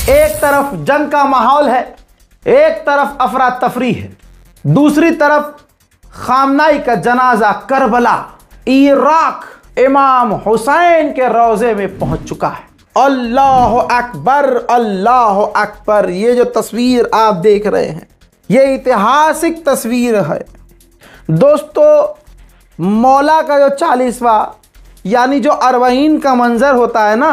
एक तरफ जंग का माहौल है, एक तरफ अफरा तफरी है, दूसरी तरफ खामनाई का जनाजा करबला इराक इमाम हुसैन के रोजे में पहुंच चुका है। अल्लाह अकबर, अल्लाह अकबर। ये जो तस्वीर आप देख रहे हैं ये ऐतिहासिक तस्वीर है दोस्तों। मौला का जो 40वां यानी जो अरबईन का मंजर होता है ना,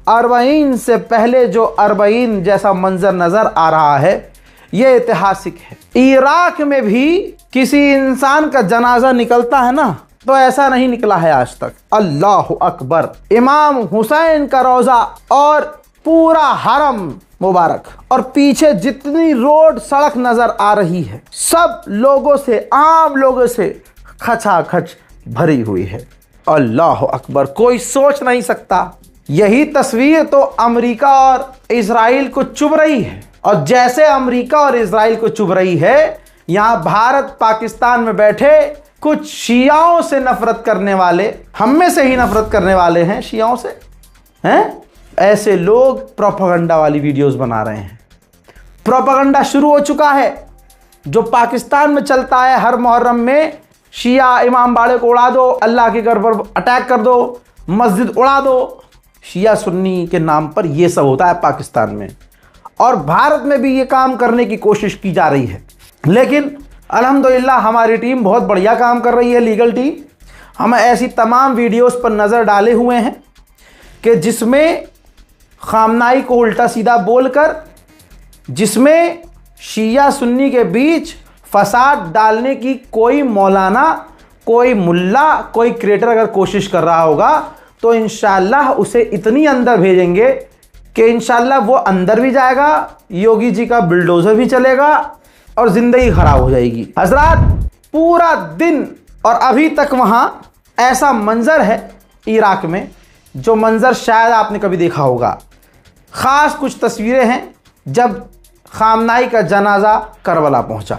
अरबईन से पहले जो अरबईन जैसा मंजर नजर आ रहा है ये ऐतिहासिक है। इराक में भी किसी इंसान का जनाजा निकलता है ना तो ऐसा नहीं निकला है आज तक। अल्लाह अकबर। इमाम हुसैन का रोजा और पूरा हरम मुबारक और पीछे जितनी रोड सड़क नजर आ रही है सब लोगों से, आम लोगों से खचाखच भरी हुई है। अल्लाह अकबर। कोई सोच नहीं सकता। यही तस्वीर तो अमेरिका और इजराइल को चुभ रही है, और जैसे अमेरिका और इजराइल को चुभ रही है यहां भारत पाकिस्तान में बैठे कुछ शियाओं से नफरत करने वाले, हम में से ही नफरत करने वाले हैं शियाओं से, हैं ऐसे लोग प्रोपेगेंडा वाली वीडियोस बना रहे हैं। प्रोपेगेंडा शुरू हो चुका है जो पाकिस्तान में चलता है। हर मुहर्रम में शिया इमाम बाड़े को उड़ा दो, अल्लाह के घर पर अटैक कर दो, मस्जिद उड़ा दो। शिया सुन्नी के नाम पर यह सब होता है पाकिस्तान में, और भारत में भी ये काम करने की कोशिश की जा रही है। लेकिन अल्हम्दुलिल्लाह हमारी टीम बहुत बढ़िया काम कर रही है, लीगल टीम। हम ऐसी तमाम वीडियोस पर नज़र डाले हुए हैं कि जिसमें खामनाई को उल्टा सीधा बोलकर, जिसमें शिया सुन्नी के बीच फसाद डालने की कोई मौलाना, कोई मुल्ला, कोई क्रिएटर अगर कोशिश कर रहा होगा तो इंशाअल्लाह उसे इतनी अंदर भेजेंगे कि इंशाअल्लाह वो अंदर भी जाएगा, योगी जी का बुलडोजर भी चलेगा और जिंदगी खराब हो जाएगी। हजरात पूरा दिन, और अभी तक वहां ऐसा मंजर है इराक में जो मंजर शायद आपने कभी देखा होगा। खास कुछ तस्वीरें हैं जब खामनाई का जनाजा करबला पहुंचा।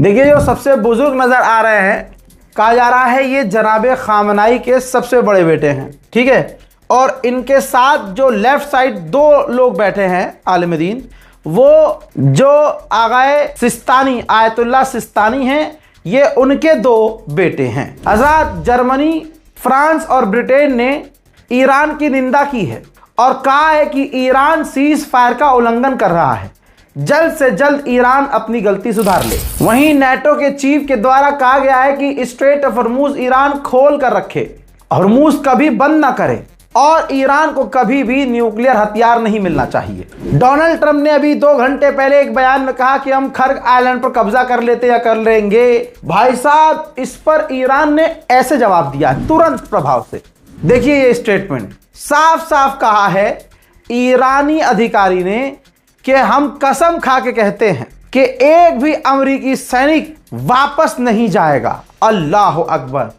देखिए जो सबसे बुजुर्ग नजर आ रहे हैं, कहा जा रहा है ये जनाबे खामनाई के सबसे बड़े बेटे हैं, ठीक है। और इनके साथ जो लेफ्ट साइड दो लोग बैठे हैं आलिम दीन, वो जो आगाए सिस्तानी, आयतुल्लाह सिस्तानी हैं, ये उनके दो बेटे हैं। हज़रात जर्मनी, फ्रांस और ब्रिटेन ने ईरान की निंदा की है और कहा है कि ईरान सीज फायर का उल्लंघन कर रहा है, जल्द से जल्द ईरान अपनी गलती सुधार ले। वहीं नेटो के चीफ के द्वारा कहा गया है कि स्ट्रेट ऑफ हॉर्मूज ईरान खोल कर रखे, हॉर्मूज कभी बंद ना करे, और ईरान को कभी भी न्यूक्लियर हथियार नहीं मिलना चाहिए। डोनाल्ड ट्रंप ने अभी 2 घंटे पहले एक बयान में कहा कि हम खर्ग आइलैंड पर कब्जा कर लेते या कर लेंगे। भाई साहब इस पर ईरान ने ऐसे जवाब दिया तुरंत प्रभाव से। देखिए ये स्टेटमेंट साफ साफ कहा है ईरानी अधिकारी ने कि हम कसम खा के कहते हैं कि एक भी अमेरिकी सैनिक वापस नहीं जाएगा। अल्लाह अकबर।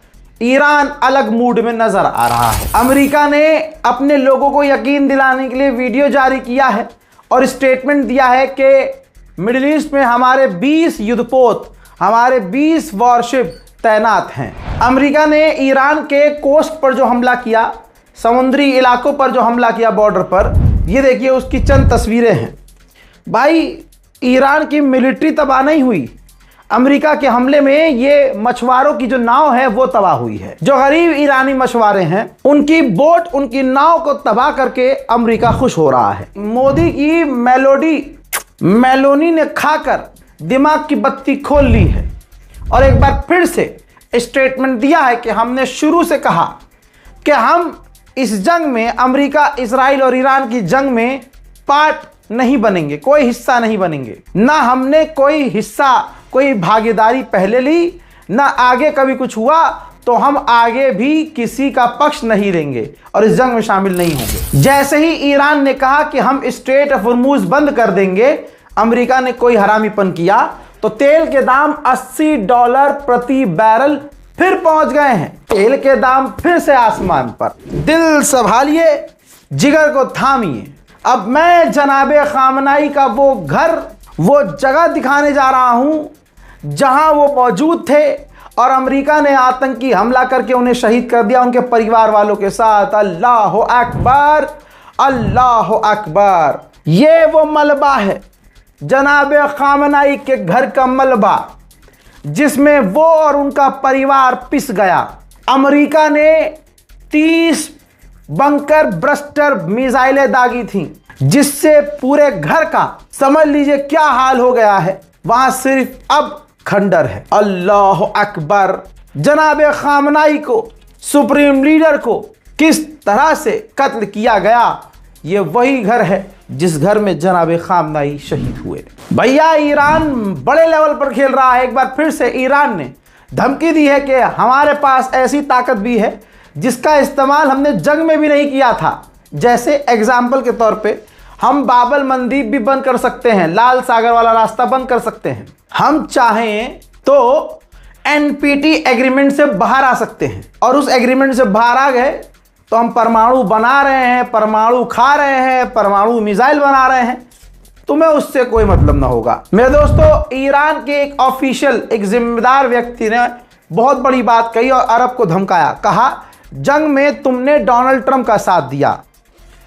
ईरान अलग मूड में नजर आ रहा है। अमेरिका ने अपने लोगों को यकीन दिलाने के लिए वीडियो जारी किया है और स्टेटमेंट दिया है कि मिडिल ईस्ट में हमारे 20 युद्धपोत, हमारे 20 वॉरशिप तैनात हैं। अमेरिका ने ईरान के कोस्ट पर जो हमला किया, समुद्री इलाकों पर जो हमला किया बॉर्डर पर, ये देखिए उसकी चंद तस्वीरें हैं। भाई ईरान की मिलिट्री तबाह नहीं हुई, अमेरिका के हमले में ये मछुआरों की जो नाव है वो तबाह हुई है। जो गरीब ईरानी मछुआरे हैं उनकी बोट, उनकी नाव को तबाह करके अमेरिका खुश हो रहा है। मोदी की मेलोनी ने खाकर दिमाग की बत्ती खोल ली है और एक बार फिर से स्टेटमेंट दिया है कि हमने शुरू से कहा कि हम इस जंग में, अमेरिका, इजराइल और ईरान की जंग में पार्ट नहीं बनेंगे, कोई हिस्सा नहीं बनेंगे। ना हमने कोई हिस्सा, कोई भागीदारी पहले ली, ना आगे कभी कुछ हुआ तो हम आगे भी किसी का पक्ष नहीं लेंगे और इस जंग में शामिल नहीं होंगे। जैसे ही ईरान ने कहा कि हम स्ट्रेट ऑफ हॉर्मुज बंद कर देंगे, अमेरिका ने कोई हरामीपन किया तो तेल के दाम $80 प्रति बैरल फिर पहुंच गए हैं। तेल के दाम फिर से आसमान पर। दिल संभालिए, जिगर को थामिए। अब मैं जनाबे खामनाई का वो घर, वो जगह दिखाने जा रहा हूं जहां वो मौजूद थे और अमेरिका ने आतंकी हमला करके उन्हें शहीद कर दिया उनके परिवार वालों के साथ। अल्लाह अकबर, अल्लाह अकबर। ये वो मलबा है, जनाबे खामनाई के घर का मलबा, जिसमें वो और उनका परिवार पिस गया। अमेरिका ने 30 बंकर ब्रस्टर मिसाइलें दागी थीं, जिससे पूरे घर का समझ लीजिए क्या हाल हो गया है। वहां सिर्फ अब खंडर है। अल्लाह अकबर। जनाबे खामनाई को, सुप्रीम लीडर को किस तरह से कत्ल किया गया, ये वही घर है जिस घर में जनाबे खामनाई शहीद हुए। भैया ईरान बड़े लेवल पर खेल रहा है। एक बार फिर से ईरान ने धमकी दी है कि हमारे पास ऐसी ताकत भी है जिसका इस्तेमाल हमने जंग में भी नहीं किया था। जैसे एग्जाम्पल के तौर पे हम बाबल मंदीप भी बंद कर सकते हैं, लाल सागर वाला रास्ता बंद कर सकते हैं। हम चाहें तो एनपीटी एग्रीमेंट से बाहर आ सकते हैं और उस एग्रीमेंट से बाहर आ गए तो हम परमाणु बना रहे हैं, परमाणु खा रहे हैं, परमाणु मिसाइल बना रहे हैं, तुम्हें उससे कोई मतलब ना होगा। मेरे दोस्तों, ईरान के एक ऑफिशियल, एक जिम्मेदार व्यक्ति ने बहुत बड़ी बात कही और अरब को धमकाया। कहा जंग में तुमने डोनाल्ड ट्रंप का साथ दिया।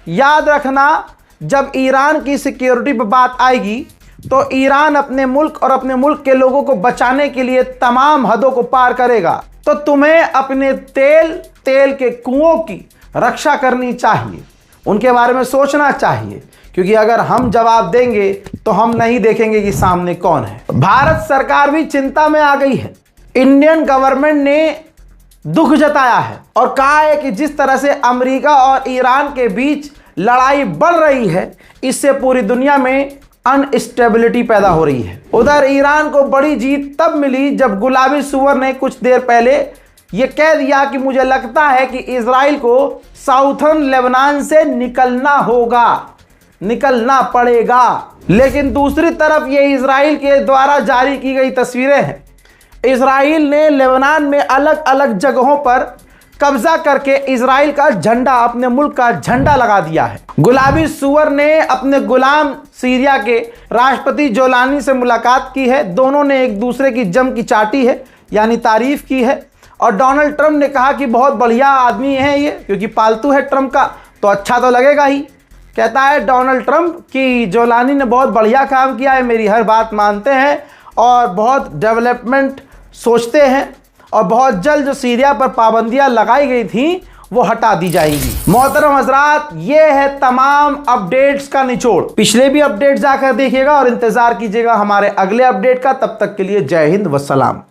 याद रखना, जब ईरान की सिक्योरिटी पर बात आएगी तो ईरान अपने मुल्क और अपने मुल्क के लोगों को बचाने के लिए तमाम हदों को पार करेगा। तो तुम्हें अपने तेल के कुओं की रक्षा करनी चाहिए, उनके बारे में सोचना चाहिए, क्योंकि अगर हम जवाब देंगे तो हम नहीं देखेंगे कि सामने कौन है। भारत सरकार भी चिंता में आ गई है। इंडियन गवर्नमेंट ने दुख जताया है और कहा है कि जिस तरह से अमेरिका और ईरान के बीच लड़ाई बढ़ रही है, इससे पूरी दुनिया में अनस्टेबिलिटी पैदा हो रही है। उधर ईरान को बड़ी जीत तब मिली जब गुलाबी सुअर ने कुछ देर पहले यह कह दिया कि मुझे लगता है कि इजराइल को साउथर्न लेबनान से निकलना होगा, निकलना पड़ेगा। लेकिन दूसरी तरफ ये इजराइल के द्वारा जारी की गई तस्वीरें हैं। इजराइल ने लेबनान में अलग अलग जगहों पर कब्जा करके इजराइल का झंडा, अपने मुल्क का झंडा लगा दिया है। गुलाबी सुअर ने अपने गुलाम सीरिया के राष्ट्रपति जोलानी से मुलाकात की है। दोनों ने एक दूसरे की जम की चाटी है, यानी तारीफ की है। और डोनाल्ड ट्रंप ने कहा कि बहुत बढ़िया आदमी है ये, क्योंकि पालतू है ट्रंप का तो अच्छा तो लगेगा ही। कहता है डोनाल्ड ट्रंप कि जोलानी ने बहुत बढ़िया काम किया है, मेरी हर बात मानते हैं और बहुत डेवलपमेंट सोचते हैं और बहुत जल्द जो सीरिया पर पाबंदियां लगाई गई थी वो हटा दी जाएगी। मोहतरम हजरात, ये है तमाम अपडेट्स का निचोड़। पिछले भी अपडेट जाकर देखिएगा और इंतजार कीजिएगा हमारे अगले अपडेट का। तब तक के लिए जय हिंद व सलाम।